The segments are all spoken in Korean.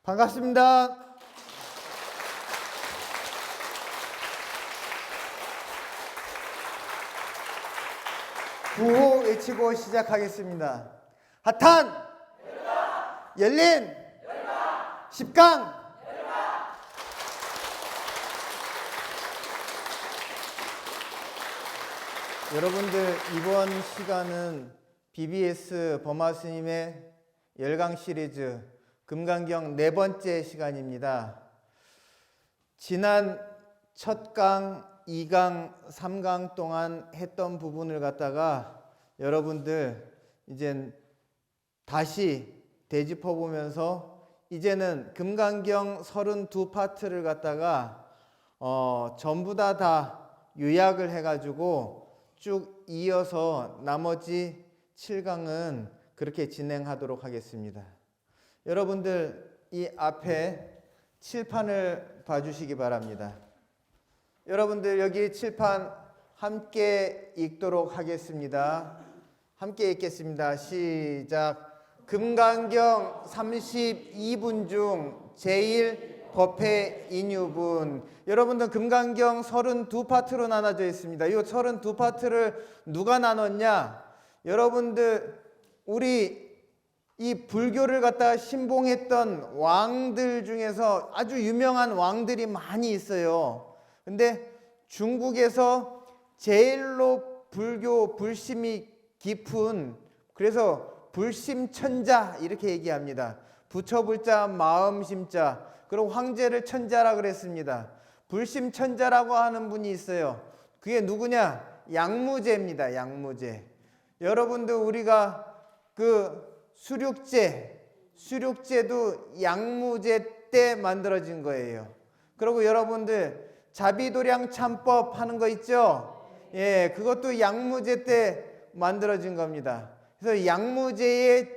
반갑습니다. 구호 외치고 시작하겠습니다. 핫한 열린 10강. 여러분들, 이번 시간은 BBS 범아 스님의 열강 시리즈 금강경 네 번째 시간입니다. 지난 첫 강, 2강, 3강 동안 했던 부분을 갖다가 여러분들 이제 다시 되짚어 보면서 이제는 금강경 32파트를 갖다가 전부 다 요약을 해가지고 쭉 이어서 나머지 7강은 그렇게 진행하도록 하겠습니다. 여러분들, 이 앞에 칠판을 봐주시기 바랍니다. 여러분들, 여기 칠판 함께 읽도록 하겠습니다. 함께 읽겠습니다. 시작. 금강경 32분 중 제1 법회 인유분. 여러분들, 금강경 32파트로 나눠져 있습니다. 이 32파트를 누가 나눴냐? 여러분들, 우리 이 불교를 갖다가 신봉했던 왕들 중에서 아주 유명한 왕들이 많이 있어요. 근데 중국에서 제일로 불교 불심이 깊은, 그래서 불심천자 이렇게 얘기합니다. 부처불자 마음심자, 그리고 황제를 천자라 그랬습니다. 불심천자라고 하는 분이 있어요. 그게 누구냐? 양무제입니다. 양무제. 여러분들, 우리가 그 수륙제도 양무제 때 만들어진 거예요. 그리고 여러분들, 자비도량 참법 하는 거 있죠? 예, 그것도 양무제 때 만들어진 겁니다. 그래서 양무제의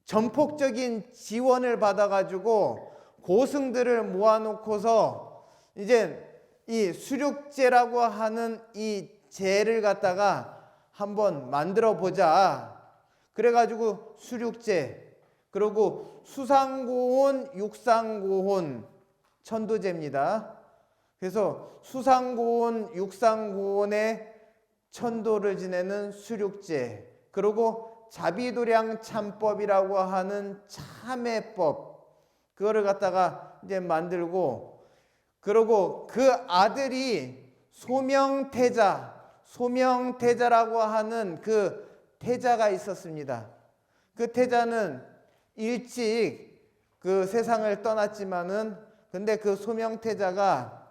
전폭적인 지원을 받아가지고 고승들을 모아놓고서 이제 이 수륙제라고 하는 이 제를 갖다가 한번 만들어 보자. 그래가지고 수륙제, 그리고 수상고혼, 육상고혼, 천도제입니다. 그래서 수상고혼, 육상고혼의 천도를 지내는 수륙제, 그리고 자비도량 참법이라고 하는 참회법, 그거를 갖다가 이제 만들고, 그리고 그 아들이 소명태자라고 하는 그 태자가 있었습니다. 그 태자는 일찍 그 세상을 떠났지만은, 근데 그 소명태자가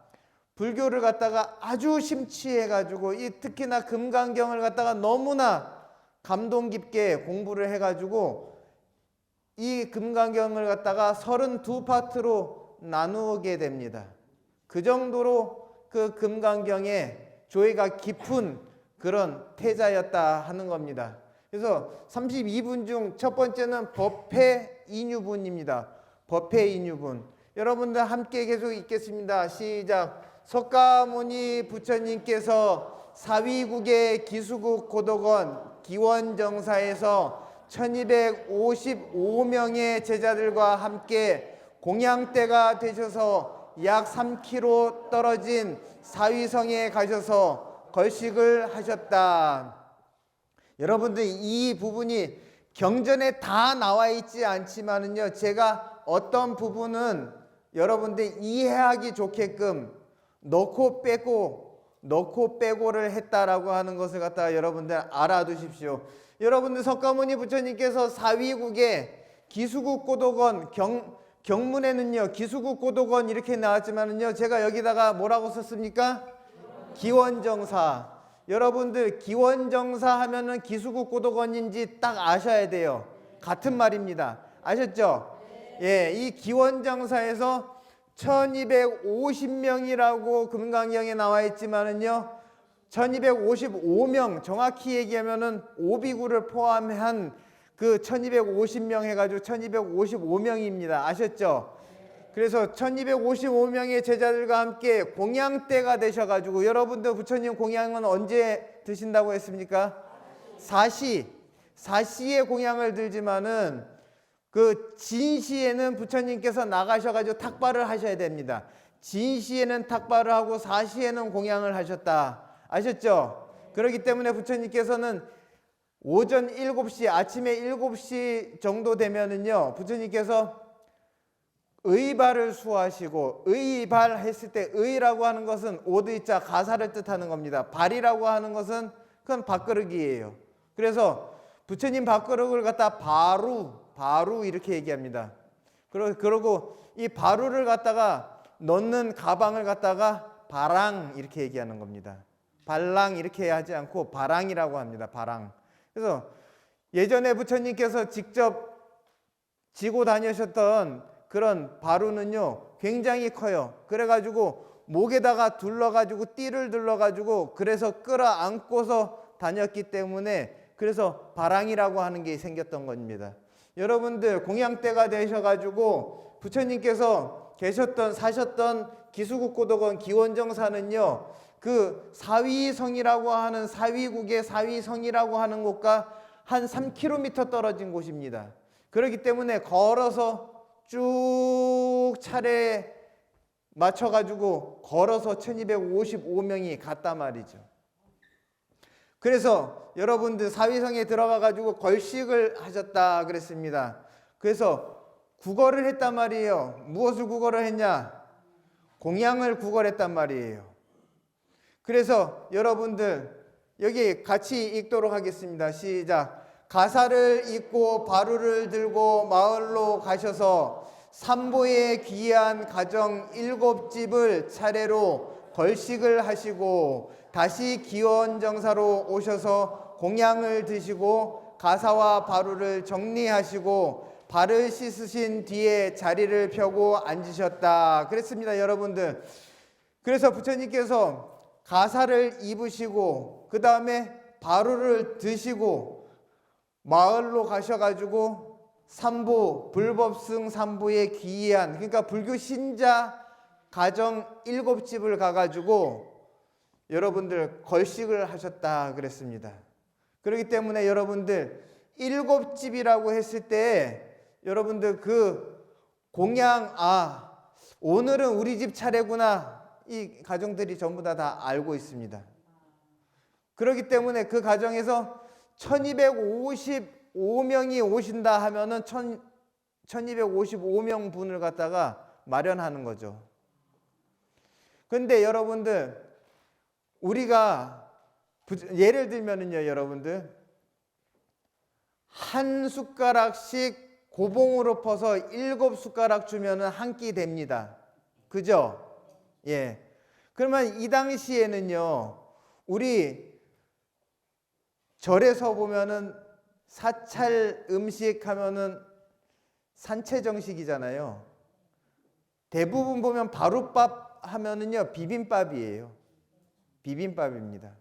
불교를 갖다가 아주 심취해가지고 이 특히나 금강경을 갖다가 너무나 감동 깊게 공부를 해가지고 이 금강경을 갖다가 32파트로 나누게 됩니다. 그 정도로 그 금강경에 조예가 깊은 그런 태자였다 하는 겁니다. 그래서 32분 중 첫 번째는 법회 인유분입니다. 법회 인유분. 여러분들 함께 계속 읽겠습니다. 시작. 석가모니 부처님께서 사위국의 기수국 고덕원 기원정사에서 1255명의 제자들과 함께 공양대가 되셔서 약 3km 떨어진 사위성에 가셔서 걸식을 하셨다. 여러분들, 이 부분이 경전에 다 나와 있지 않지만은요, 제가 어떤 부분은 여러분들 이해하기 좋게끔 넣고 빼고를 했다라고 하는 것을 갖다가 여러분들 알아두십시오. 여러분들, 석가모니 부처님께서 사위국의 기수국 고덕원, 경문에는요 기수국 고덕원 이렇게 나왔지만은요, 제가 여기다가 뭐라고 썼습니까? 기원정사. 여러분들, 기원정사 하면은 기수국 고덕원인지 딱 아셔야 돼요. 같은 말입니다. 아셨죠? 예, 이 기원정사에서 1250명이라고 금강경에 나와 있지만은요, 1255명, 정확히 얘기하면은 오비구를 포함한 그 1250명 해가지고 1255명입니다. 아셨죠? 그래서 1255명의 제자들과 함께 공양대가 되셔가지고, 여러분들 부처님 공양은 언제 드신다고 했습니까? 사시에 공양을 들지만은 그 진시에는 부처님께서 나가셔가지고 탁발을 하셔야 됩니다. 진시에는 탁발을 하고 사시에는 공양을 하셨다. 아셨죠? 그렇기 때문에 부처님께서는 오전 7시, 아침에 7시 정도 되면은요, 부처님께서 의발을 수하시고, 의발 했을 때 의라고 하는 것은 오드이자 가사를 뜻하는 겁니다. 발이라고 하는 것은 그건 밥그릇이에요. 그래서 부처님 밥그릇을 갖다 바루 이렇게 얘기합니다. 그러고 이 바루를 갖다가 넣는 가방을 갖다가 바랑 이렇게 얘기하는 겁니다. 발랑 이렇게 하지 않고 바랑이라고 합니다. 바랑. 그래서 예전에 부처님께서 직접 지고 다니셨던 그런 바루는요 굉장히 커요. 그래가지고 목에다가 둘러가지고 띠를 둘러가지고 그래서 끌어안고서 다녔기 때문에 그래서 바랑이라고 하는 게 생겼던 겁니다. 여러분들 공양 때가 되셔가지고 부처님께서 사셨던 기수국고덕원 기원정사는요 그 사위성이라고 하는 사위국의 사위성이라고 하는 곳과 한 3km 떨어진 곳입니다. 그렇기 때문에 걸어서 쭉 차례에 맞춰가지고 걸어서 1255명이 갔단 말이죠. 그래서 여러분들 사위성에 들어가가지고 걸식을 하셨다 그랬습니다. 그래서 구걸을 했단 말이에요. 무엇을 구걸을 했냐? 공양을 구걸했단 말이에요. 그래서 여러분들 여기 같이 읽도록 하겠습니다. 시작. 가사를 입고 바루를 들고 마을로 가셔서 삼보에 귀한 가정 7집을 차례로 걸식을 하시고 다시 기원정사로 오셔서 공양을 드시고 가사와 바루를 정리하시고 발을 씻으신 뒤에 자리를 펴고 앉으셨다 그랬습니다. 여러분들, 그래서 부처님께서 가사를 입으시고 그 다음에 바루를 드시고 마을로 가셔가지고 삼보, 불법승 삼보에 귀한, 그러니까 불교 신자 가정 7집을 가가지고 여러분들 걸식을 하셨다 그랬습니다. 그렇기 때문에 여러분들 7집이라고 했을 때 여러분들 그 공양, 오늘은 우리 집 차례구나, 이 가정들이 전부 다 알고 있습니다. 그렇기 때문에 그 가정에서 1255명이 오신다 하면은 1255명 분을 갖다가 마련하는 거죠. 근데 여러분들 우리가 예를 들면은요, 여러분들 한 숟가락씩 고봉으로 퍼서 7숟가락 주면은 한 끼 됩니다. 그죠? 예. 그러면 이 당시에는요, 우리 절에서 보면은 사찰 음식 하면은 산채 정식이잖아요. 대부분 보면 바루밥 하면은요, 비빔밥이에요. 비빔밥입니다.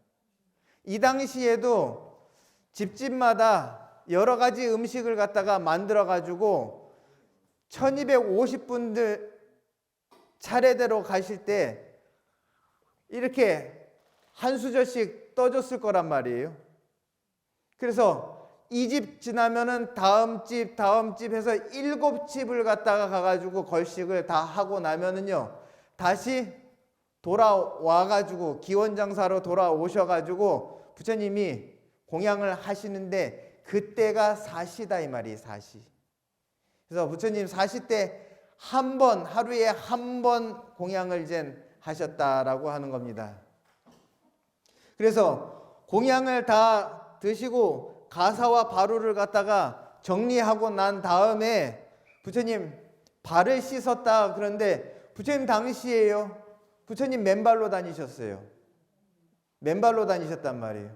이 당시에도 집집마다 여러 가지 음식을 갖다가 만들어 가지고 1250분들 차례대로 가실 때 이렇게 한 수저씩 떠줬을 거란 말이에요. 그래서 이 집 지나면은 다음 집 해서 7집을 갖다가 가가지고 걸식을 다 하고 나면은요, 다시 돌아와가지고 기원장사로 돌아오셔가지고 부처님이 공양을 하시는데 그때가 사시다 이 말이에요. 사시. 그래서 부처님 사시 때 한 번, 하루에 한 번 공양을 이제 하셨다라고 하는 겁니다. 그래서 공양을 다 드시고 가사와 바루를 갖다가 정리하고 난 다음에 부처님 발을 씻었다. 그런데 부처님 당시에요, 부처님 맨발로 다니셨어요. 맨발로 다니셨단 말이에요.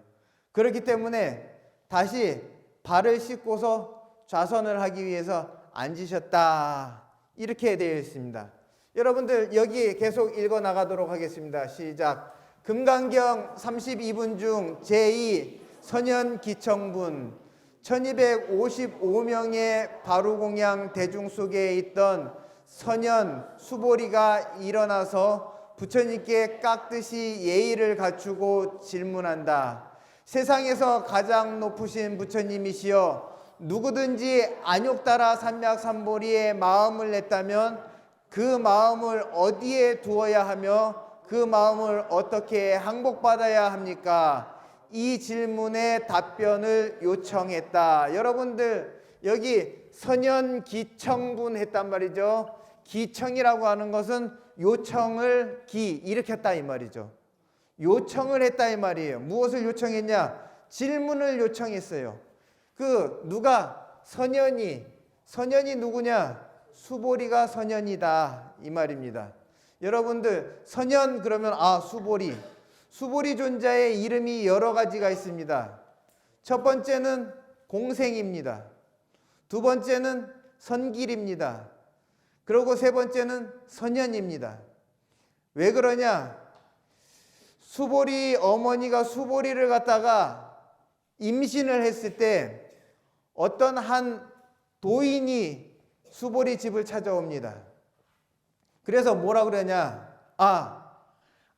그렇기 때문에 다시 발을 씻고서 좌선을 하기 위해서 앉으셨다, 이렇게 되어 있습니다. 여러분들 여기 계속 읽어 나가도록 하겠습니다. 시작. 금강경 32분 중 제2 선현기청분 1255명의 바루공양 대중 속에 있던 선현 수보리가 일어나서 부처님께 깍듯이 예의를 갖추고 질문한다. 세상에서 가장 높으신 부처님이시여, 누구든지 안욕따라 삼약삼보리에 마음을 냈다면 그 마음을 어디에 두어야 하며 그 마음을 어떻게 항복받아야 합니까? 이 질문에 답변을 요청했다. 여러분들 여기 선현기청군 했단 말이죠. 기청이라고 하는 것은 요청을 일으켰다 이 말이죠. 요청을 했다 이 말이에요. 무엇을 요청했냐? 질문을 요청했어요. 누가 선현이 누구냐? 수보리가 선현이다 이 말입니다. 여러분들 선현 그러면 수보리 존자의 이름이 여러 가지가 있습니다. 첫 번째는 공생입니다. 두 번째는 선길입니다. 그리고 세 번째는 선현입니다. 왜 그러냐? 수보리 어머니가 수보리를 갖다가 임신을 했을 때 어떤 한 도인이 수보리 집을 찾아옵니다. 그래서 뭐라 그러냐?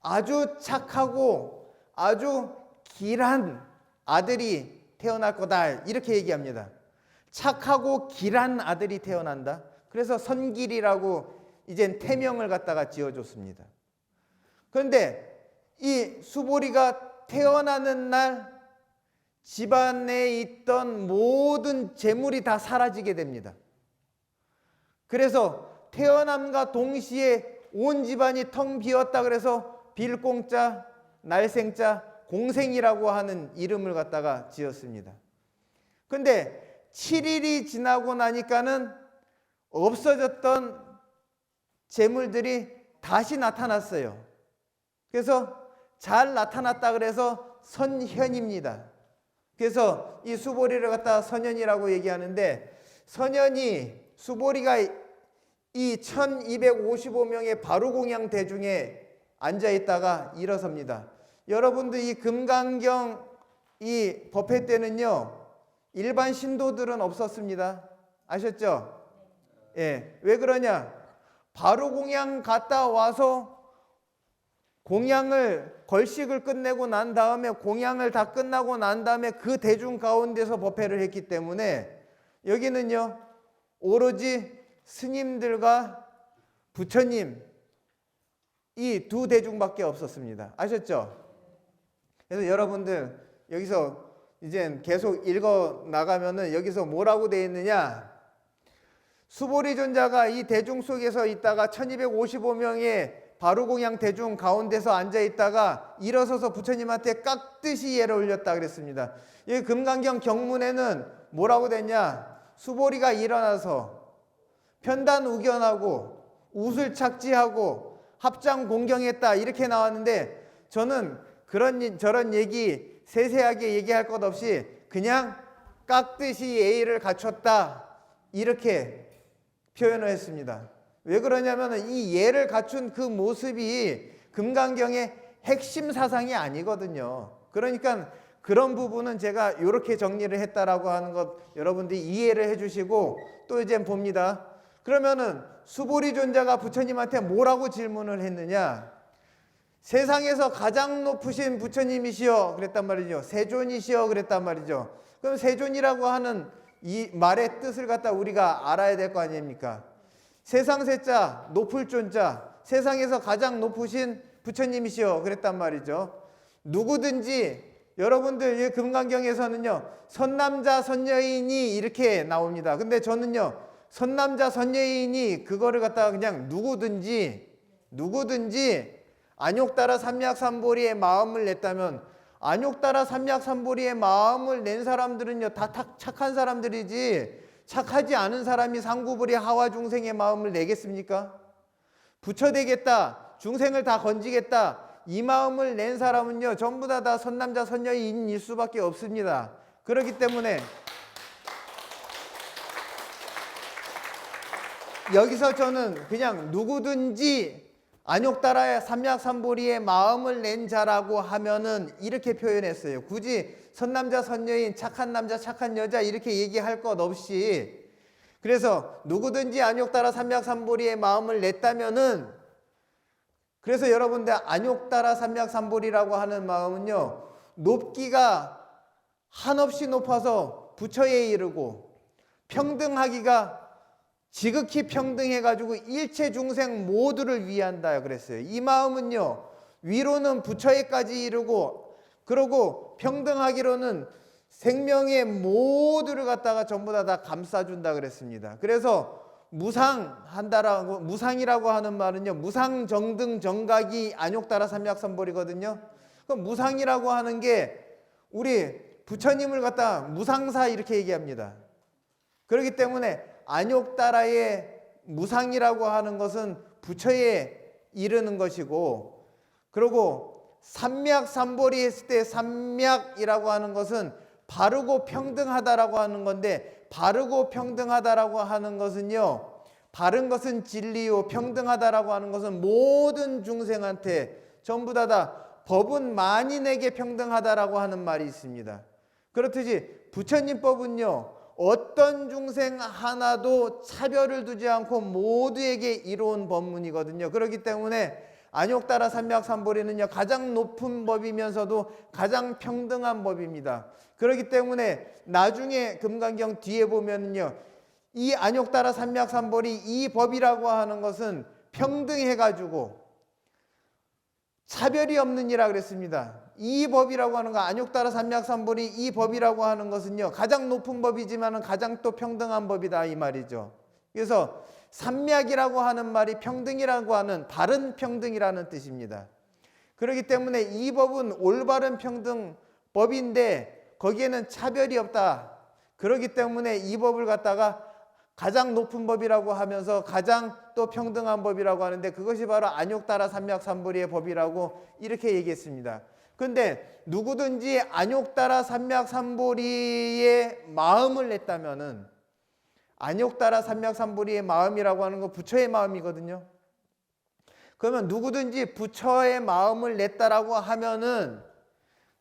아주 착하고 아주 길한 아들이 태어날 거다 이렇게 얘기합니다. 착하고 길한 아들이 태어난다. 그래서 선길이라고 이젠 태명을 갖다가 지어줬습니다. 그런데 이 수보리가 태어나는 날 집안에 있던 모든 재물이 다 사라지게 됩니다. 그래서 태어남과 동시에 온 집안이 텅 비었다 그래서 빌공자, 날생자, 공생이라고 하는 이름을 갖다가 지었습니다. 근데 7일이 지나고 나니까는 없어졌던 재물들이 다시 나타났어요. 그래서 잘 나타났다 그래서 선현입니다. 그래서 이 수보리를 갖다가 선현이라고 얘기하는데, 수보리가 이 1255명의 바루공양 대중에 앉아있다가 일어섭니다. 여러분들 이 금강경 이 법회 때는요 일반 신도들은 없었습니다. 아셨죠? 예. 왜 그러냐? 바루공양 갔다 와서 공양을 걸식을 끝내고 난 다음에 공양을 다 끝나고 난 다음에 그 대중 가운데서 법회를 했기 때문에 여기는요 오로지 스님들과 부처님 이 두 대중밖에 없었습니다. 아셨죠? 그래서 여러분들 여기서 이제 계속 읽어 나가면은 여기서 뭐라고 되어 있느냐? 수보리 존자가 이 대중 속에서 있다가 1255명의 바루공양 대중 가운데서 앉아 있다가 일어서서 부처님한테 깍듯이 예를 올렸다 그랬습니다. 이 금강경 경문에는 뭐라고 됐냐? 수보리가 일어나서 편단 우견하고 우술 착지하고 합장 공경했다 이렇게 나왔는데, 저는 저런 얘기 세세하게 얘기할 것 없이 그냥 깍듯이 예의를 갖췄다 이렇게 표현을 했습니다. 왜 그러냐면 이 예를 갖춘 그 모습이 금강경의 핵심 사상이 아니거든요. 그러니까 그런 부분은 제가 이렇게 정리를 했다라고 하는 것 여러분들이 이해를 해주시고, 또 이제 봅니다. 그러면은 수보리 존자가 부처님한테 뭐라고 질문을 했느냐? 세상에서 가장 높으신 부처님이시여 그랬단 말이죠. 세존이시여 그랬단 말이죠. 그럼 세존이라고 하는 이 말의 뜻을 갖다 우리가 알아야 될 거 아닙니까? 세상 세자 높을 존자, 세상에서 가장 높으신 부처님이시여 그랬단 말이죠. 누구든지 여러분들 이 금강경에서는요 선남자 선여인이 이렇게 나옵니다. 근데 저는요 선남자 선여인이 그거를 갖다가 그냥 누구든지 안욕따라 삼약삼보리의 마음을 냈다면, 안욕따라 삼약삼보리의 마음을 낸 사람들은요 다 착한 사람들이지 착하지 않은 사람이 상구불이 하와 중생의 마음을 내겠습니까? 부처 되겠다, 중생을 다 건지겠다 이 마음을 낸 사람은요 전부 다 선남자 선여인일 수밖에 없습니다. 그렇기 때문에 여기서 저는 그냥 누구든지 안욕따라의 삼약삼보리의 마음을 낸 자라고 하면은 이렇게 표현했어요. 굳이 선남자 선여인, 착한 남자 착한 여자 이렇게 얘기할 것 없이, 그래서 누구든지 안욕따라 삼약삼보리의 마음을 냈다면은, 그래서 여러분들 안욕따라 삼약삼보리라고 하는 마음은요 높기가 한없이 높아서 부처에 이르고 평등하기가 지극히 평등해가지고 일체 중생 모두를 위한다 그랬어요. 이 마음은요, 위로는 부처에까지 이르고, 그러고 평등하기로는 생명의 모두를 갖다가 전부 다 감싸준다 그랬습니다. 그래서 무상이라고 하는 말은요, 무상정등 정각이 안욕따라 삼약삼벌이거든요. 그럼 무상이라고 하는 게 우리 부처님을 갖다 무상사 이렇게 얘기합니다. 그렇기 때문에 안욕따라의 무상이라고 하는 것은 부처에 이르는 것이고, 그리고 삼맥삼벌이 했을 때 삼맥이라고 하는 것은 바르고 평등하다라고 하는 건데, 바르고 평등하다라고 하는 것은요, 바른 것은 진리요, 평등하다라고 하는 것은 모든 중생한테 전부 다 법은 만인에게 평등하다라고 하는 말이 있습니다. 그렇듯이 부처님 법은요, 어떤 중생 하나도 차별을 두지 않고 모두에게 이로운 법문이거든요. 그렇기 때문에 안욕따라 삼맥삼벌이는요, 가장 높은 법이면서도 가장 평등한 법입니다. 그렇기 때문에 나중에 금강경 뒤에 보면은요, 이 안욕따라 삼맥삼벌이 이 법이라고 하는 것은 평등해가지고 차별이 없는 이라 그랬습니다. 이 법이라고 하는 거, 안욕따라 삼맥삼벌이 이 법이라고 하는 것은요, 가장 높은 법이지만 가장 또 평등한 법이다 이 말이죠. 그래서 삼맥이라고 하는 말이 평등이라고 하는 바른 평등이라는 뜻입니다. 그렇기 때문에 이 법은 올바른 평등 법인데 거기에는 차별이 없다. 그렇기 때문에 이 법을 갖다가 가장 높은 법이라고 하면서 가장 또 평등한 법이라고 하는데, 그것이 바로 안욕따라 삼맥삼벌이의 법이라고 이렇게 얘기했습니다. 그런데 누구든지 안욕따라 삼맥삼벌이의 마음을 냈다면은, 안욕따라 삼맥삼벌이의 마음이라고 하는 거 부처의 마음이거든요. 그러면 누구든지 부처의 마음을 냈다라고 하면은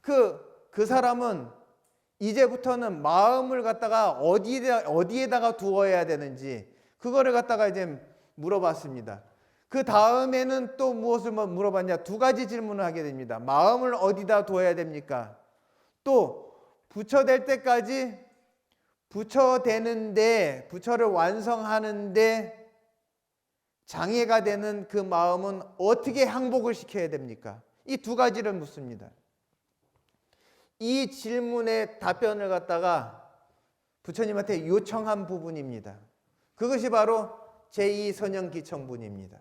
그 사람은 이제부터는 마음을 갖다가 어디에다가 두어야 되는지 그거를 갖다가 이제 물어봤습니다. 그 다음에는 또 무엇을 물어봤냐? 두 가지 질문을 하게 됩니다. 마음을 어디다 두어야 됩니까? 또 부처 될 때까지 부처 되는데, 부처를 완성하는데 장애가 되는 그 마음은 어떻게 항복을 시켜야 됩니까? 이 두 가지를 묻습니다. 이 질문의 답변을 갖다가 부처님한테 요청한 부분입니다. 그것이 바로 제2선영기청분입니다.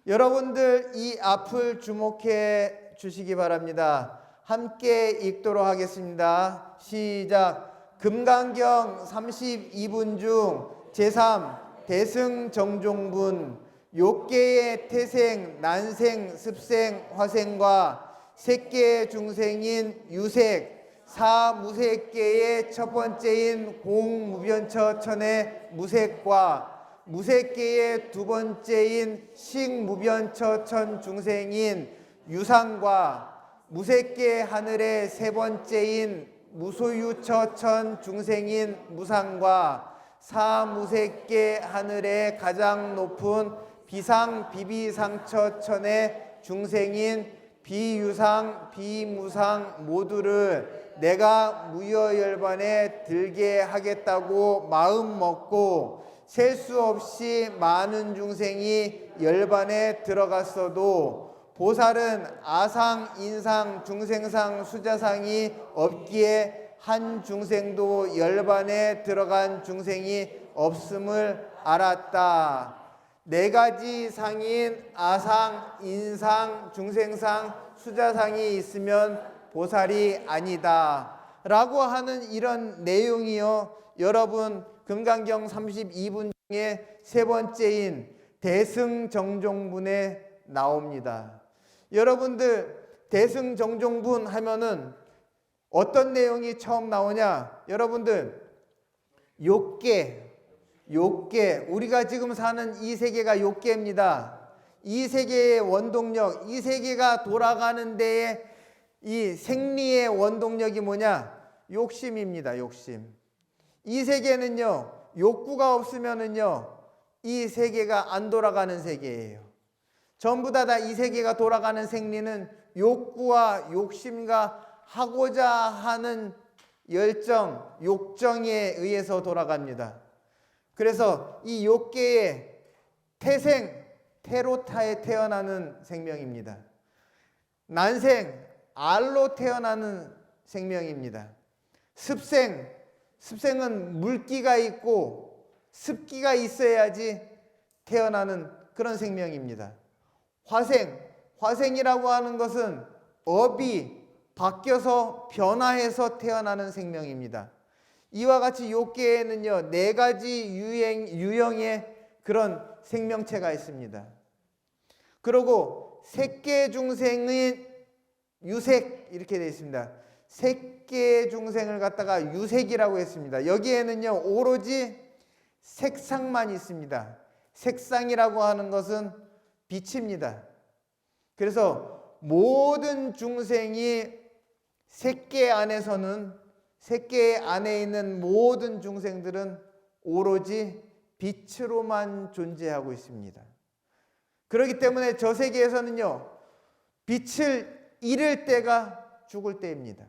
여러분들 이 앞을 주목해 주시기 바랍니다. 함께 읽도록 하겠습니다. 시작. 금강경 32분 중 제3 대승정종분, 욕계의 태생, 난생, 습생, 화생과 색계 중생인 유색, 사무색계의 첫 번째인 공무변처천의 무색과 무색계의 두 번째인 식무변처천 중생인 유상과 무색계 하늘의 세 번째인 무소유처천 중생인 무상과 사무색계 하늘의 가장 높은 비상비비상처천의 중생인 비유상 비무상 모두를 내가 무여열반에 들게 하겠다고 마음 먹고 셀 수 없이 많은 중생이 열반에 들어갔어도 보살은 아상, 인상, 중생상, 수자상이 없기에 한 중생도 열반에 들어간 중생이 없음을 알았다. 네 가지 상인 아상, 인상, 중생상, 수자상이 있으면 보살이 아니다 라고 하는 이런 내용이요, 여러분 금강경 32분 중에 세 번째인 대승정종분에 나옵니다. 여러분들 대승정종분 하면은 어떤 내용이 처음 나오냐? 여러분들 욕계, 우리가 지금 사는 이 세계가 욕계입니다. 이 세계의 원동력, 이 세계가 돌아가는 데에 이 생리의 원동력이 뭐냐? 욕심입니다. 욕심. 이 세계는요, 욕구가 없으면은요, 이 세계가 안 돌아가는 세계예요. 전부 다 이 세계가 돌아가는 생리는 욕구와 욕심과 하고자 하는 열정, 욕정에 의해서 돌아갑니다. 그래서 이 욕계의 태생, 테로타에 태어나는 생명입니다. 난생, 알로 태어나는 생명입니다. 습생, 습생은 물기가 있고 습기가 있어야지 태어나는 그런 생명입니다. 화생, 화생이라고 하는 것은 업이 바뀌어서 변화해서 태어나는 생명입니다. 이와 같이 욕계에는요, 4가지 유형의 그런 생명체가 있습니다. 그리고 색계 중생의 유색 이렇게 되어 있습니다. 색계 중생을 갖다가 유색이라고 했습니다. 여기에는요, 오로지 색상만 있습니다. 색상이라고 하는 것은 빛입니다. 그래서 모든 중생이 색계 안에서는, 색계 안에 있는 모든 중생들은 오로지 빛으로만 존재하고 있습니다. 그렇기 때문에 저 세계에서는요, 빛을 잃을 때가 죽을 때입니다.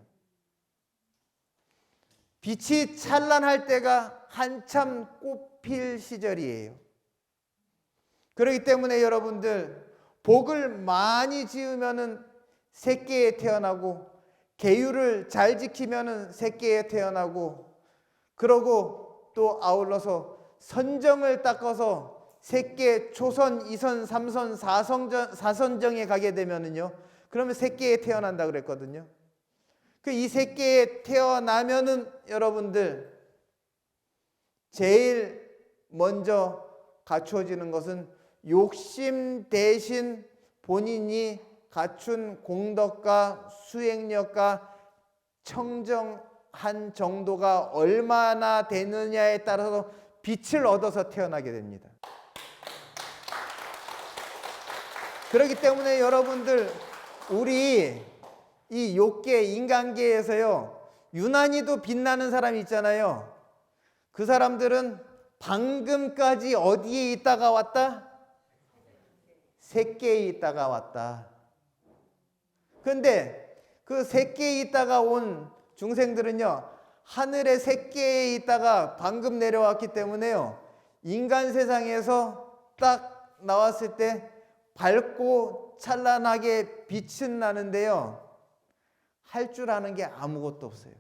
빛이 찬란할 때가 한참 꽃필 시절이에요. 그렇기 때문에 여러분들, 복을 많이 지으면은 새끼에 태어나고, 계율을 잘 지키면은 새끼에 태어나고, 그러고 또 아울러서 선정을 닦아서 새끼 초선, 2선, 3선, 4선정에 가게 되면은요, 그러면 새끼에 태어난다 그랬거든요. 이 새끼에 태어나면은 여러분들 제일 먼저 갖추어지는 것은 욕심 대신 본인이 갖춘 공덕과 수행력과 청정한 정도가 얼마나 되느냐에 따라서 빛을 얻어서 태어나게 됩니다. 그렇기 때문에 여러분들, 우리 이 욕계, 인간계에서요, 유난히도 빛나는 사람이 있잖아요. 그 사람들은 방금까지 어디에 있다가 왔다? 새끼에 있다가 왔다. 그런데 그 새끼에 있다가 온 중생들은요, 하늘의 새끼에 있다가 방금 내려왔기 때문에요, 인간 세상에서 딱 나왔을 때 밝고 찬란하게 빛은 나는데요, 할 줄 아는 게 아무것도 없어요.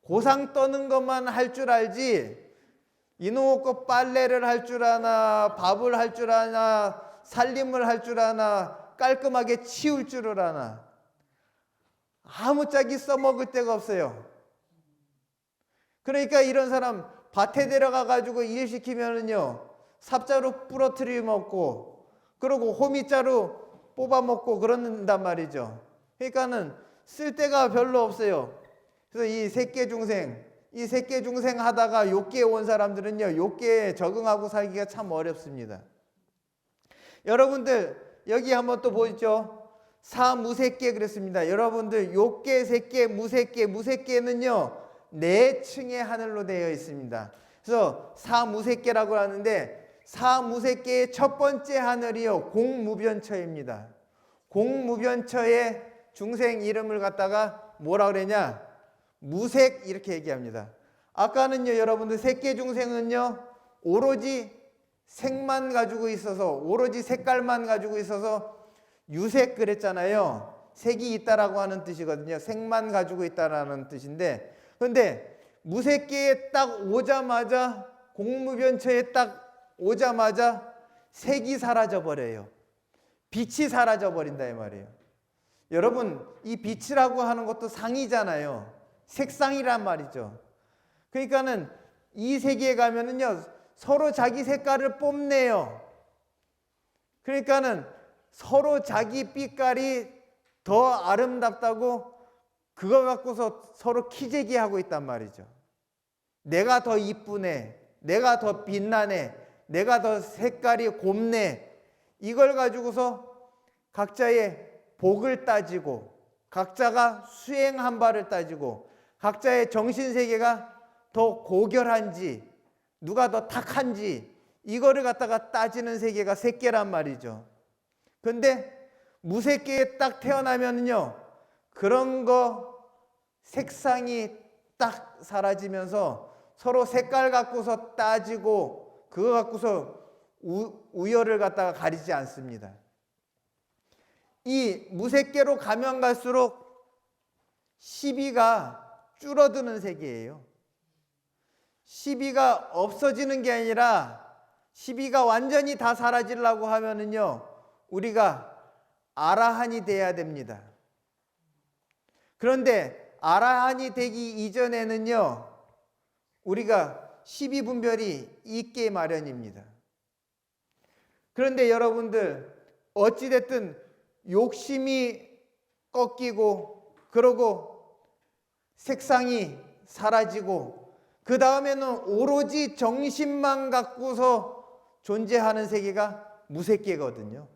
고상 떠는 것만 할 줄 알지, 이놈 없고 빨래를 할 줄 아나, 밥을 할 줄 아나, 살림을 할 줄 아나, 깔끔하게 치울 줄을 아나, 아무짝에 써먹을 데가 없어요. 그러니까 이런 사람 밭에 들어가 가지고 일 시키면은요, 삽자루 부러뜨려 먹고, 그리고 호미자루 뽑아 먹고 그런단 말이죠. 그러니까는 쓸 데가 별로 없어요. 그래서 이 색계 중생 하다가 욕계에 온 사람들은요, 욕계에 적응하고 살기가 참 어렵습니다. 여러분들 여기 한번 또 보시죠. 사무색계 그랬습니다. 여러분들 욕계, 색계, 무색계는요 4층의 하늘로 되어 있습니다. 그래서 사무색계라고 하는데, 사무색계의 첫 번째 하늘이요 공무변처입니다. 공무변처의 중생 이름을 갖다가 뭐라 그러냐, 무색 이렇게 얘기합니다. 아까는요 여러분들 색계 중생은요 오로지 색만 가지고 있어서, 오로지 색깔만 가지고 있어서 유색 그랬잖아요. 색이 있다라고 하는 뜻이거든요. 색만 가지고 있다라는 뜻인데, 그런데 무색계에 딱 오자마자, 공무변처에 딱 오자마자 색이 사라져 버려요. 빛이 사라져 버린다 이 말이에요. 여러분, 이 빛이라고 하는 것도 상이잖아요. 색상이란 말이죠. 그러니까는 이 세계에 가면은요 서로 자기 색깔을 뽐내요. 그러니까는 서로 자기 빛깔이 더 아름답다고 그거 갖고서 서로 키재기하고 있단 말이죠. 내가 더 이쁘네, 내가 더 빛나네, 내가 더 색깔이 곱네, 이걸 가지고서 각자의 복을 따지고, 각자가 수행한 바를 따지고, 각자의 정신세계가 더 고결한지, 누가 더 탁한지, 이거를 갖다가 따지는 세계가 색계란 말이죠. 그런데 무색계에 딱 태어나면요 그런 거 색상이 딱 사라지면서 서로 색깔 갖고서 따지고 그거 갖고서 우열을 갖다가 가리지 않습니다. 이 무색계로 가면 갈수록 시비가 줄어드는 세계예요. 시비가 없어지는 게 아니라 시비가 완전히 다 사라지려고 하면은요, 우리가 아라한이 돼야 됩니다. 그런데 아라한이 되기 이전에는요, 우리가 시비 분별이 있게 마련입니다. 그런데 여러분들, 어찌됐든 욕심이 꺾이고 그러고 색상이 사라지고 그 다음에는 오로지 정신만 갖고서 존재하는 세계가 무색계거든요.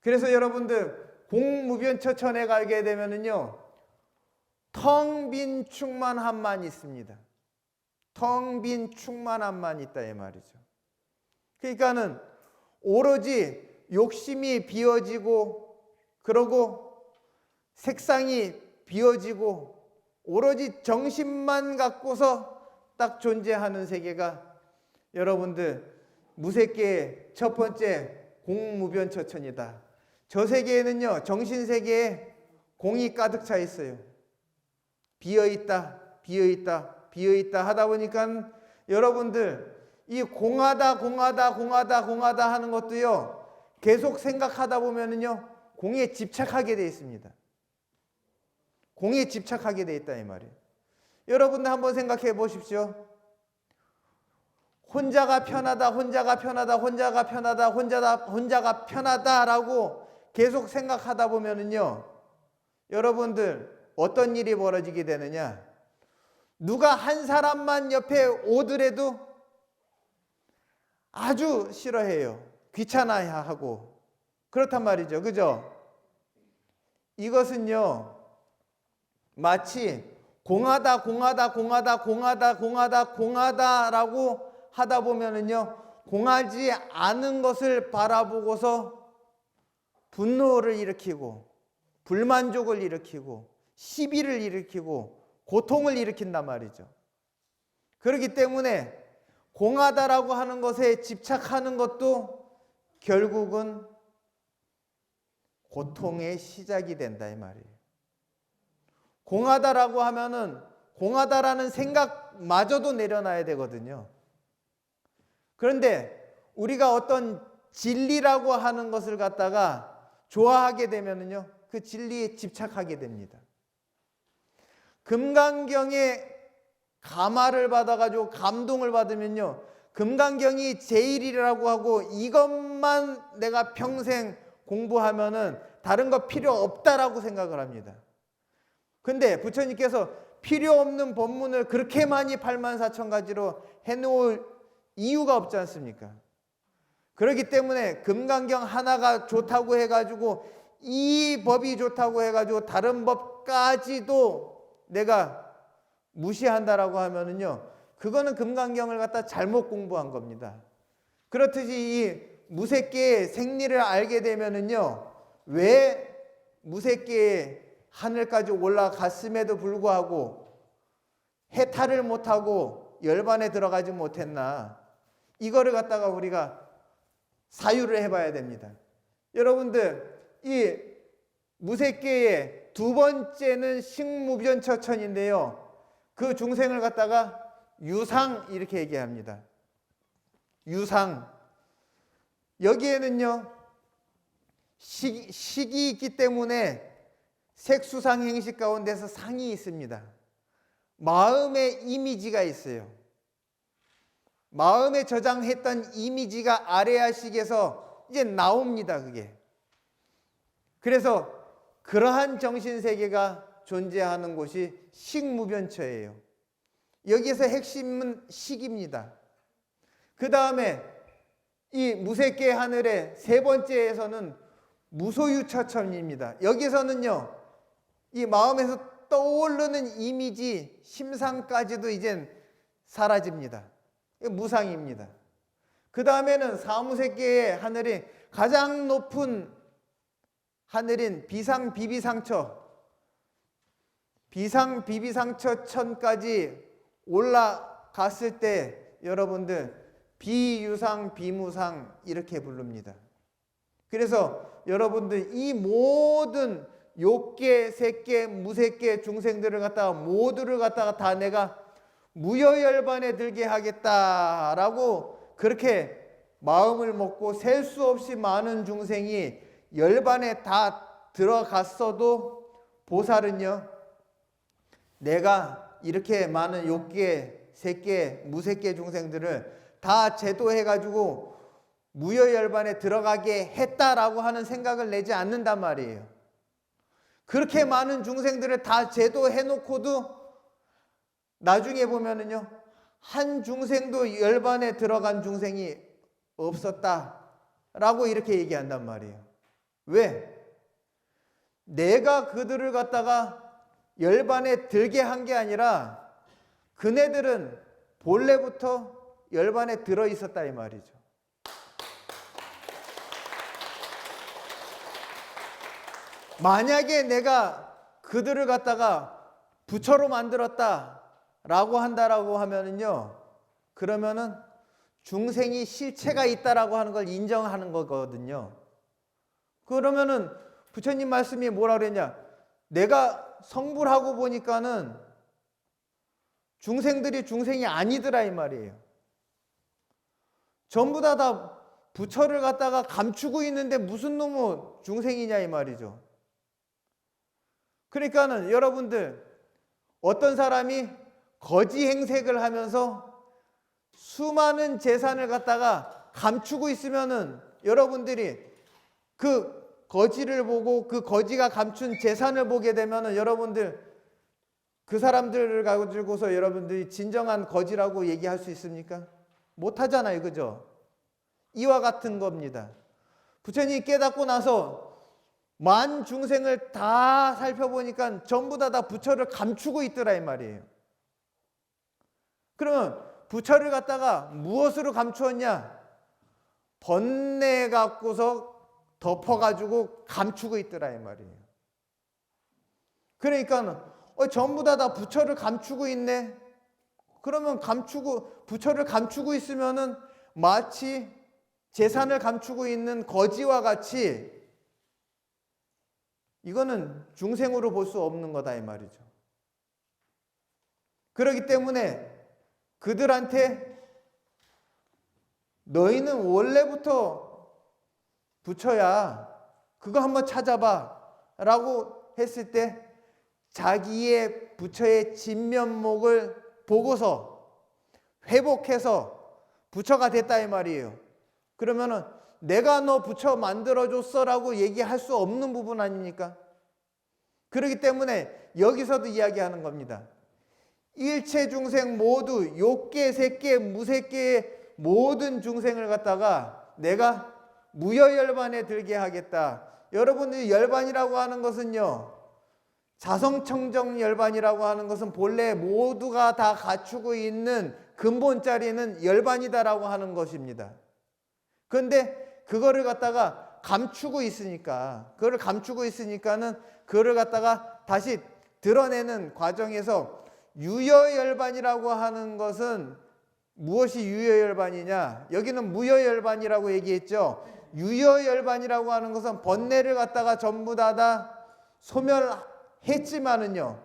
그래서 여러분들 공무변처천에 가게 되면은요, 텅 빈 충만함만 있습니다. 텅 빈 충만함만 있다 이 말이죠. 그러니까는 오로지 욕심이 비워지고 그러고 색상이 비워지고 오로지 정신만 갖고서 딱 존재하는 세계가 여러분들 무색계의 첫 번째 공무변처천이다. 저 세계에는요, 정신세계에 공이 가득 차 있어요. 비어있다, 비어있다, 비어있다 하다 보니까 여러분들 이 공하다 하는 것도요, 계속 생각하다 보면은요, 공에 집착하게 되어 있습니다. 공에 집착하게 되어 있다 이 말이에요. 여러분들 한번 생각해 보십시오. 혼자가 편하다, 혼자가 편하다, 혼자가 편하다, 혼자가 편하다라고 계속 생각하다 보면은요, 여러분들 어떤 일이 벌어지게 되느냐? 누가 한 사람만 옆에 오더라도 아주 싫어해요. 귀찮아하고 그렇단 말이죠. 그죠? 이것은요, 마치 공하다라고 하다 보면은요, 공하지 않은 것을 바라보고서 분노를 일으키고 불만족을 일으키고 시비를 일으키고 고통을 일으킨단 말이죠. 그렇기 때문에 공하다라고 하는 것에 집착하는 것도 결국은 고통의 시작이 된다 이 말이에요. 공하다라고 하면은 공하다라는 생각마저도 내려놔야 되거든요. 그런데 우리가 어떤 진리라고 하는 것을 갖다가 좋아하게 되면은요, 그 진리에 집착하게 됩니다. 금강경에 감화를 받아가지고 감동을 받으면요, 금강경이 제일이라고 하고 이것만 내가 평생 공부하면은 다른 거 필요 없다라고 생각을 합니다. 근데 부처님께서 필요 없는 법문을 그렇게 많이 84,000가지로 해놓을 이유가 없지 않습니까? 그렇기 때문에 금강경 하나가 좋다고 해가지고 이 법이 좋다고 해가지고 다른 법까지도 내가 무시한다라고 하면은요, 그거는 금강경을 갖다 잘못 공부한 겁니다. 그렇듯이 이 무색계의 생리를 알게 되면은요, 왜 무색계의 하늘까지 올라갔음에도 불구하고 해탈을 못하고 열반에 들어가지 못했나, 이거를 갖다가 우리가 사유를 해봐야 됩니다. 여러분들, 이 무색계의 두 번째는 식무변처천인데요, 그 중생을 갖다가 유상 이렇게 얘기합니다. 유상. 여기에는요, 식이 있기 때문에 색수상 행식 가운데서 상이 있습니다. 마음의 이미지가 있어요. 마음에 저장했던 이미지가 아래아식에서 이제 나옵니다, 그게. 그래서 그러한 정신세계가 존재하는 곳이 식무변처예요. 여기에서 핵심은 식입니다. 그 다음에 이 무색계 하늘의 세 번째에서는 무소유처천입니다. 여기서는요, 이 마음에서 떠오르는 이미지, 심상까지도 이젠 사라집니다. 무상입니다. 그 다음에는 사무색계의 하늘이 가장 높은 하늘인 비상, 비비상처, 비비상처천까지 올라갔을 때 여러분들 비유상 비무상 이렇게 부릅니다. 그래서 여러분들 이 모든 욕계, 색계, 무색계 중생들을 갖다가 모두를 갖다가 다 내가 무여열반에 들게 하겠다라고 그렇게 마음을 먹고 셀 수 없이 많은 중생이 열반에 다 들어갔어도 보살은요, 내가 이렇게 많은 욕계, 색계, 무색계 중생들을 다 제도해가지고 무여열반에 들어가게 했다라고 하는 생각을 내지 않는단 말이에요. 그렇게 많은 중생들을 다 제도해놓고도 나중에 보면은요, 한 중생도 열반에 들어간 중생이 없었다라고 이렇게 얘기한단 말이에요. 왜? 내가 그들을 갖다가 열반에 들게 한 게 아니라 그네들은 본래부터 열반에 들어 있었다 이 말이죠. 만약에 내가 그들을 갖다가 부처로 만들었다라고 한다라고 하면은요, 그러면은 중생이 실체가 있다라고 하는 걸 인정하는 거거든요. 그러면은 부처님 말씀이 뭐라 그랬냐? 내가 성불하고 보니까는 중생들이 중생이 아니더라 이 말이에요. 전부 다 부처를 갖다가 감추고 있는데 무슨 놈의 중생이냐 이 말이죠. 그러니까는 여러분들 어떤 사람이 거지 행색을 하면서 수많은 재산을 갖다가 감추고 있으면은 여러분들이 그 거지를 보고 그 거지가 감춘 재산을 보게 되면은 여러분들 그 사람들을 가지고서 여러분들이 진정한 거지라고 얘기할 수 있습니까? 못 하잖아요. 그죠? 이와 같은 겁니다. 부처님이 깨닫고 나서 만 중생을 다 살펴보니까 전부 다 부처를 감추고 있더라 이 말이에요. 그러면 부처를 갖다가 무엇으로 감추었냐? 번뇌 갖고서 덮어가지고 감추고 있더라 이 말이에요. 그러니까 전부 다 부처를 감추고 있네. 그러면 부처를 감추고 있으면은 마치 재산을 감추고 있는 거지와 같이 이거는 중생으로 볼 수 없는 거다 이 말이죠. 그렇기 때문에 그들한테 너희는 원래부터 부처야, 그거 한번 찾아봐 라고 했을 때 자기의 부처의 진면목을 보고서 회복해서 부처가 됐다 이 말이에요. 그러면은 내가 너 부처 만들어줬어 라고 얘기할 수 없는 부분 아닙니까? 그렇기 때문에 여기서도 이야기하는 겁니다. 일체 중생 모두 욕계, 색계, 무색계의 모든 중생을 갖다가 내가 무여열반에 들게 하겠다. 여러분들이 열반이라고 하는 것은요, 자성청정 열반이라고 하는 것은 본래 모두가 다 갖추고 있는 근본 자리는 열반이다라고 하는 것입니다. 그런데 그거를 갖다가 감추고 있으니까, 그거를 감추고 있으니까는 그거를 갖다가 다시 드러내는 과정에서 유여열반이라고 하는 것은 무엇이 유여열반이냐? 여기는 무여열반이라고 얘기했죠. 유여열반이라고 하는 것은 번뇌를 갖다가 전부 다 소멸했지만은요,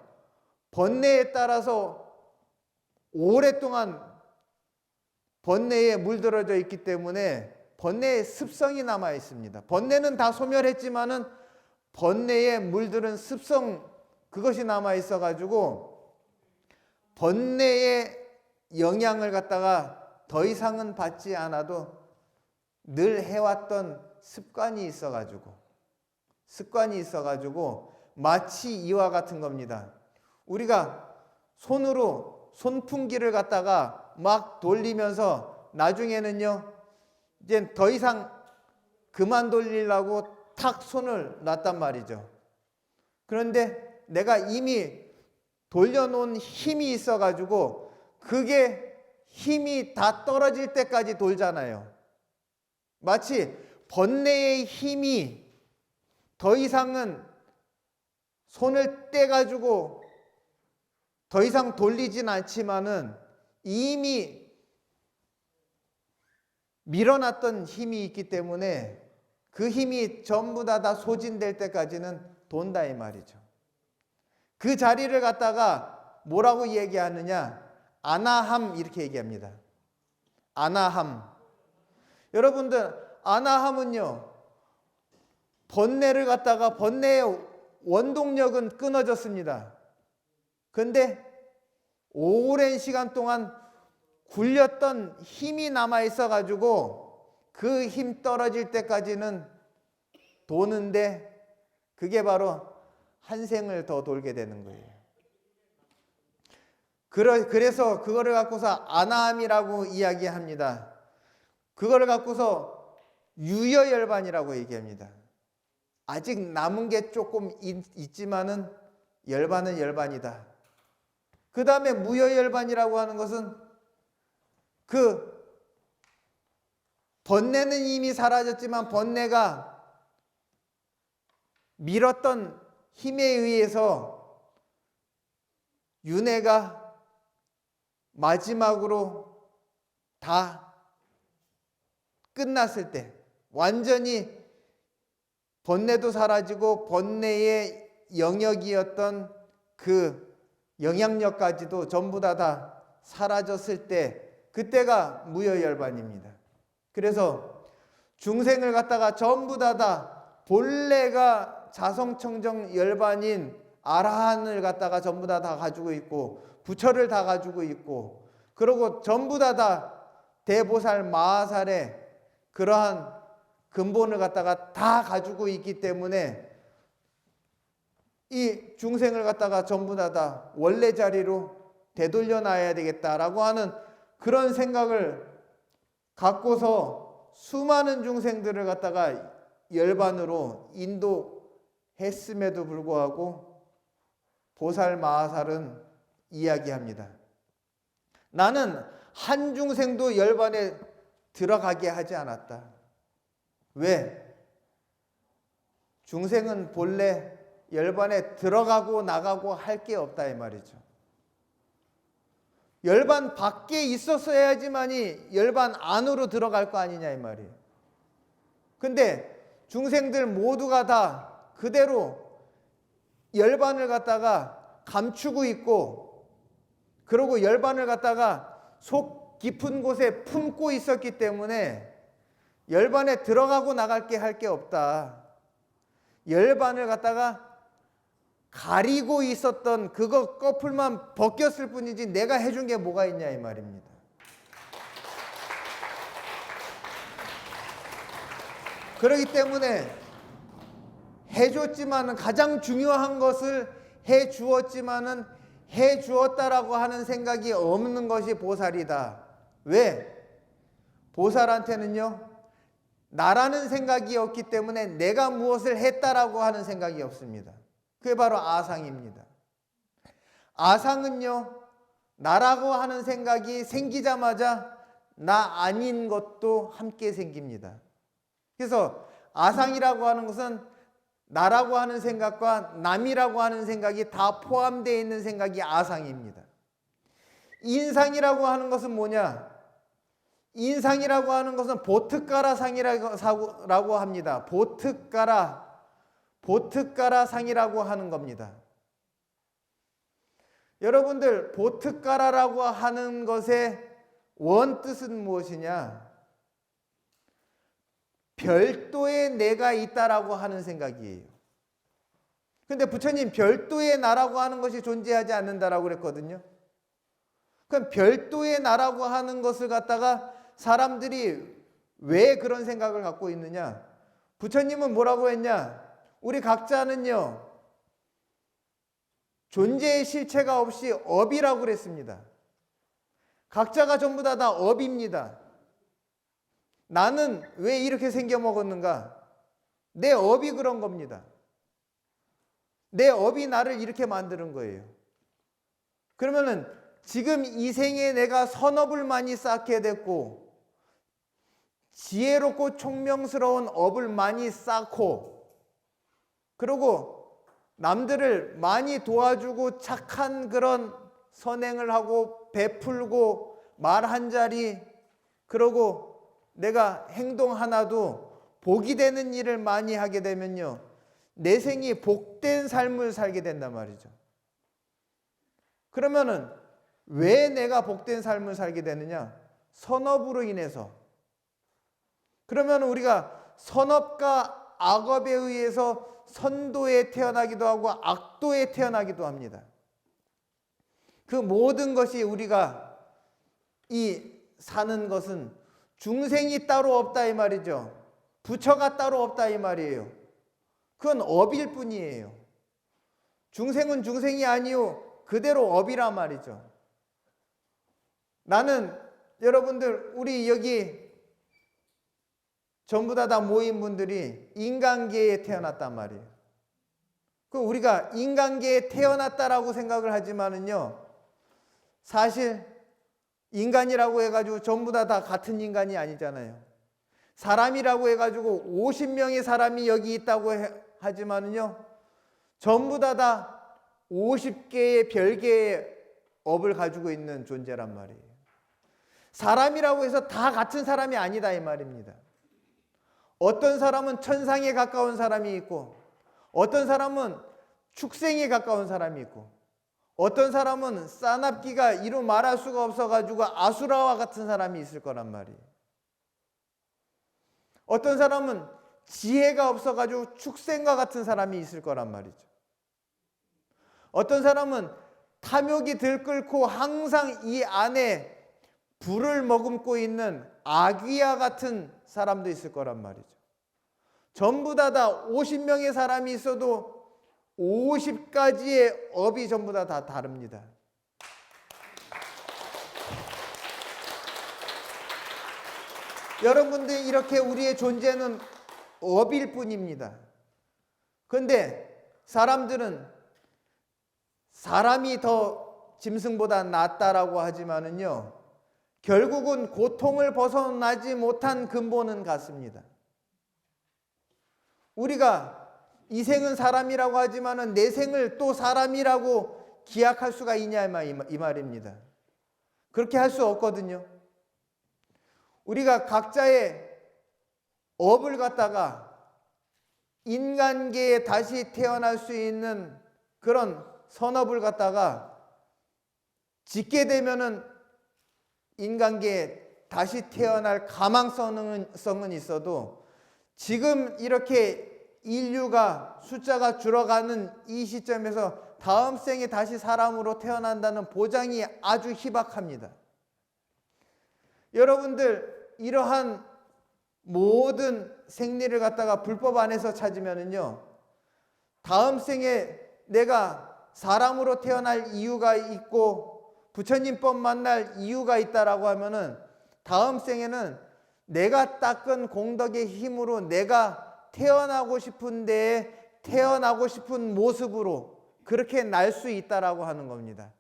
번뇌에 따라서 오랫동안 번뇌에 물들어져 있기 때문에 번뇌의 습성이 남아 있습니다. 번뇌는 다 소멸했지만은 번뇌에 물들은 습성, 그것이 남아 있어 가지고 번뇌의 영향을 갖다가 더 이상은 받지 않아도 늘 해왔던 습관이 있어가지고 마치 이와 같은 겁니다. 우리가 손으로 손풍기를 갖다가 막 돌리면서 나중에는요, 이제 더 이상 그만 돌리려고 탁 손을 놨단 말이죠. 그런데 내가 이미 돌려놓은 힘이 있어가지고 그게 힘이 다 떨어질 때까지 돌잖아요. 마치 번뇌의 힘이 더 이상은 손을 떼가지고 더 이상 돌리진 않지만은 이미 밀어놨던 힘이 있기 때문에 그 힘이 전부 다 소진될 때까지는 돈다 이 말이죠. 그 자리를 갖다가 뭐라고 얘기하느냐? 아나함 이렇게 얘기합니다. 아나함. 여러분들 아나함은요, 번뇌를 갖다가 번뇌의 원동력은 끊어졌습니다. 근데 오랜 시간 동안 굴렸던 힘이 남아 있어 가지고 그 힘 떨어질 때까지는 도는데 그게 바로 한 생을 더 돌게 되는 거예요. 그래서 그거를 갖고서 아나함이라고 이야기합니다. 그거를 갖고서 유여열반이라고 얘기합니다. 아직 남은 게 조금 있지만은 열반은 열반이다. 그 다음에 무여열반이라고 하는 것은 그 번뇌는 이미 사라졌지만 번뇌가 밀었던 힘에 의해서 윤회가 마지막으로 다 끝났을 때 완전히 번뇌도 사라지고 번뇌의 영역이었던 그 영향력까지도 전부 다 사라졌을 때 그때가 무여열반입니다. 그래서 중생을 갖다가 전부 다 본래가 자성청정 열반인 아라한을 갖다가 전부 다 가지고 있고 부처를 다 가지고 있고 그리고 전부 다 대보살 마하살의 그러한 근본을 갖다가 다 가지고 있기 때문에 이 중생을 갖다가 전부 다 원래 자리로 되돌려 놔야 되겠다라고 하는 그런 생각을 갖고서 수많은 중생들을 갖다가 열반으로 인도했음에도 불구하고 보살 마하살은 이야기합니다. 나는 한 중생도 열반에 들어가게 하지 않았다. 왜? 중생은 본래 열반에 들어가고 나가고 할 게 없다 이 말이죠. 열반 밖에 있었어야지만이 열반 안으로 들어갈 거 아니냐 이 말이에요. 근데 중생들 모두가 다 그대로 열반을 갖다가 감추고 있고 그리고 열반을 갖다가 속 깊은 곳에 품고 있었기 때문에 열반에 들어가고 나갈 게 할 게 없다. 열반을 갖다가 가리고 있었던 그거 꺼풀만 벗겼을 뿐이지 내가 해준 게 뭐가 있냐 이 말입니다. 그렇기 때문에 해줬지만은 가장 중요한 것을 해주었지만은 해주었다라고 하는 생각이 없는 것이 보살이다. 왜? 보살한테는요 나라는 생각이 없기 때문에 내가 무엇을 했다라고 하는 생각이 없습니다. 그게 바로 아상입니다. 아상은요 나라고 하는 생각이 생기자마자 나 아닌 것도 함께 생깁니다. 그래서 아상이라고 하는 것은 나라고 하는 생각과 남이라고 하는 생각이 다 포함되어 있는 생각이 아상입니다. 인상이라고 하는 것은 뭐냐? 인상이라고 하는 것은 보특가라상이라고 합니다. 보특가라상이라고 하는 겁니다. 여러분들 보특가라라고 하는 것의 원뜻은 무엇이냐? 별도의 내가 있다라고 하는 생각이에요. 근데 부처님 별도의 나라고 하는 것이 존재하지 않는다라고 그랬거든요. 그럼 별도의 나라고 하는 것을 갖다가 사람들이 왜 그런 생각을 갖고 있느냐? 부처님은 뭐라고 했냐? 우리 각자는요 존재의 실체가 없이 업이라고 그랬습니다. 각자가 전부 다 업입니다. 나는 왜 이렇게 생겨 먹었는가? 내 업이 그런 겁니다. 내 업이 나를 이렇게 만드는 거예요. 그러면은 지금 이 생에 내가 선업을 많이 쌓게 됐고 지혜롭고 총명스러운 업을 많이 쌓고 그리고 남들을 많이 도와주고 착한 그런 선행을 하고 베풀고 말 한 자리, 그러고 내가 행동 하나도 복이 되는 일을 많이 하게 되면요, 내 생이 복된 삶을 살게 된단 말이죠. 그러면은 왜 내가 복된 삶을 살게 되느냐? 선업으로 인해서. 그러면 우리가 선업과 악업에 의해서 선도에 태어나기도 하고 악도에 태어나기도 합니다. 그 모든 것이 우리가 이 사는 것은 중생이 따로 없다 이 말이죠. 부처가 따로 없다 이 말이에요. 그건 업일 뿐이에요. 중생은 중생이 아니요 그대로 업이란 말이죠. 나는 여러분들 우리 여기 전부 다 모인 분들이 인간계에 태어났단 말이에요. 그 우리가 인간계에 태어났다라고 생각을 하지만은요, 사실 인간이라고 해가지고 전부 다 같은 인간이 아니잖아요. 사람이라고 해가지고 50명의 사람이 여기 있다고 하지만은요, 전부 다 50개의 별개의 업을 가지고 있는 존재란 말이에요. 사람이라고 해서 다 같은 사람이 아니다 이 말입니다. 어떤 사람은 천상에 가까운 사람이 있고, 어떤 사람은 축생에 가까운 사람이 있고, 어떤 사람은 싸납기가 이루 말할 수가 없어가지고 아수라와 같은 사람이 있을 거란 말이에요. 어떤 사람은 지혜가 없어가지고 축생과 같은 사람이 있을 거란 말이죠. 어떤 사람은 탐욕이 들끓고 항상 이 안에 불을 머금고 있는 아귀와 같은 사람도 있을 거란 말이죠. 전부 다 50명의 사람이 있어도 50가지의 업이 전부 다 다릅니다. 여러분들 이렇게 우리의 존재는 업일 뿐입니다. 그런데 사람들은 사람이 더 짐승보다 낫다라고 하지만은요, 결국은 고통을 벗어나지 못한 근본은 같습니다. 우리가 이 생은 사람이라고 하지만은 내 생을 또 사람이라고 기약할 수가 있냐 이 말입니다. 그렇게 할 수 없거든요. 우리가 각자의 업을 갖다가 인간계에 다시 태어날 수 있는 그런 선업을 갖다가 짓게 되면은 인간계에 다시 태어날 가망성은 있어도 지금 이렇게 인류가 숫자가 줄어가는 이 시점에서 다음 생에 다시 사람으로 태어난다는 보장이 아주 희박합니다. 여러분들 이러한 모든 생리를 갖다가 불법 안에서 찾으면은요, 다음 생에 내가 사람으로 태어날 이유가 있고 부처님법 만날 이유가 있다라고 하면은 다음 생에는 내가 닦은 공덕의 힘으로 내가 태어나고 싶은 데에 태어나고 싶은 모습으로 그렇게 날 수 있다라고 하는 겁니다.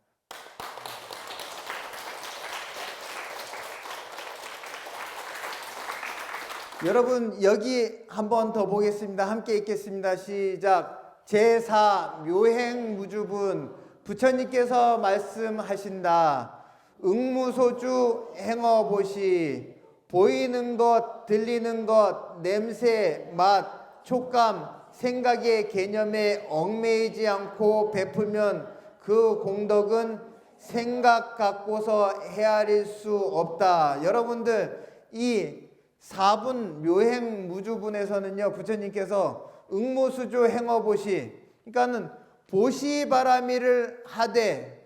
여러분 여기 한 번 더 보겠습니다. 함께 읽겠습니다. 시작. 제4 묘행무주분 부처님께서 말씀하신다. 응무소주 행어보시. 보이는 것, 들리는 것, 냄새, 맛, 촉감, 생각의 개념에 얽매이지 않고 베풀면 그 공덕은 생각 갖고서 헤아릴 수 없다. 여러분들 이 4분 묘행무주분에서는요, 부처님께서 응모수조 행어보시, 그러니까는 보시바라미를 하되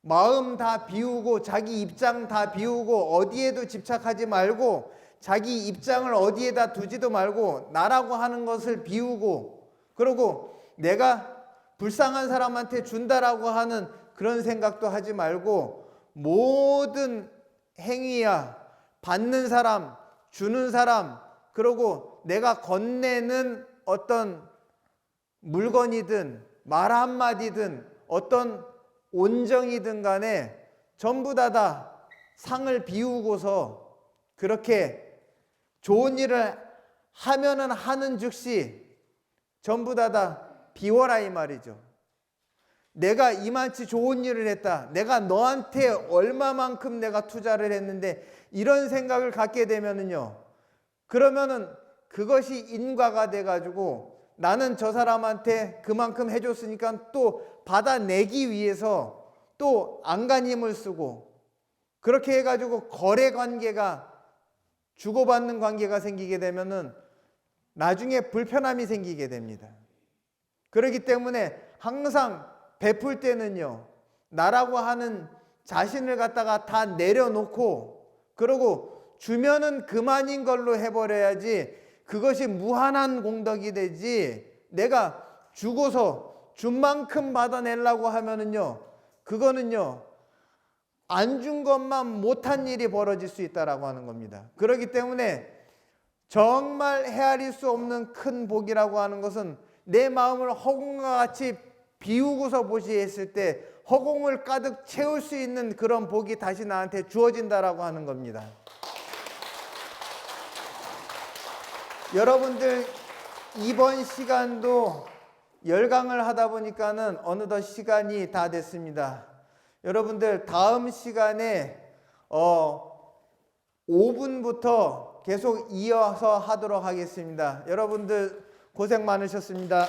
마음 다 비우고 자기 입장 다 비우고 어디에도 집착하지 말고 자기 입장을 어디에다 두지도 말고 나라고 하는 것을 비우고, 그리고 내가 불쌍한 사람한테 준다라고 하는 그런 생각도 하지 말고 모든 행위야 받는 사람, 주는 사람, 그리고 내가 건네는 어떤 물건이든 말 한마디든 어떤 온정이든 간에 전부 다 상을 비우고서 그렇게 좋은 일을 하면은 하는 즉시 전부 다 비워라 이 말이죠. 내가 이만치 좋은 일을 했다. 내가 너한테 얼마만큼 내가 투자를 했는데 이런 생각을 갖게 되면은요. 그러면은 그것이 인과가 돼가지고 나는 저 사람한테 그만큼 해줬으니까 또 받아내기 위해서 또 안간힘을 쓰고 그렇게 해가지고 거래 관계가 주고받는 관계가 생기게 되면은 나중에 불편함이 생기게 됩니다. 그렇기 때문에 항상 베풀 때는요, 나라고 하는 자신을 갖다가 다 내려놓고 그러고 주면은 그만인 걸로 해버려야지 그것이 무한한 공덕이 되지 내가 주고서 준 만큼 받아내려고 하면은요, 그거는요, 안 준 것만 못한 일이 벌어질 수 있다라고 하는 겁니다. 그렇기 때문에 정말 헤아릴 수 없는 큰 복이라고 하는 것은 내 마음을 허공과 같이 비우고서 보시했을 때 허공을 가득 채울 수 있는 그런 복이 다시 나한테 주어진다라고 하는 겁니다. 여러분들 이번 시간도 열강을 하다 보니까는 어느덧 시간이 다 됐습니다. 여러분들 다음 시간에 5분부터 계속 이어서 하도록 하겠습니다. 여러분들 고생 많으셨습니다.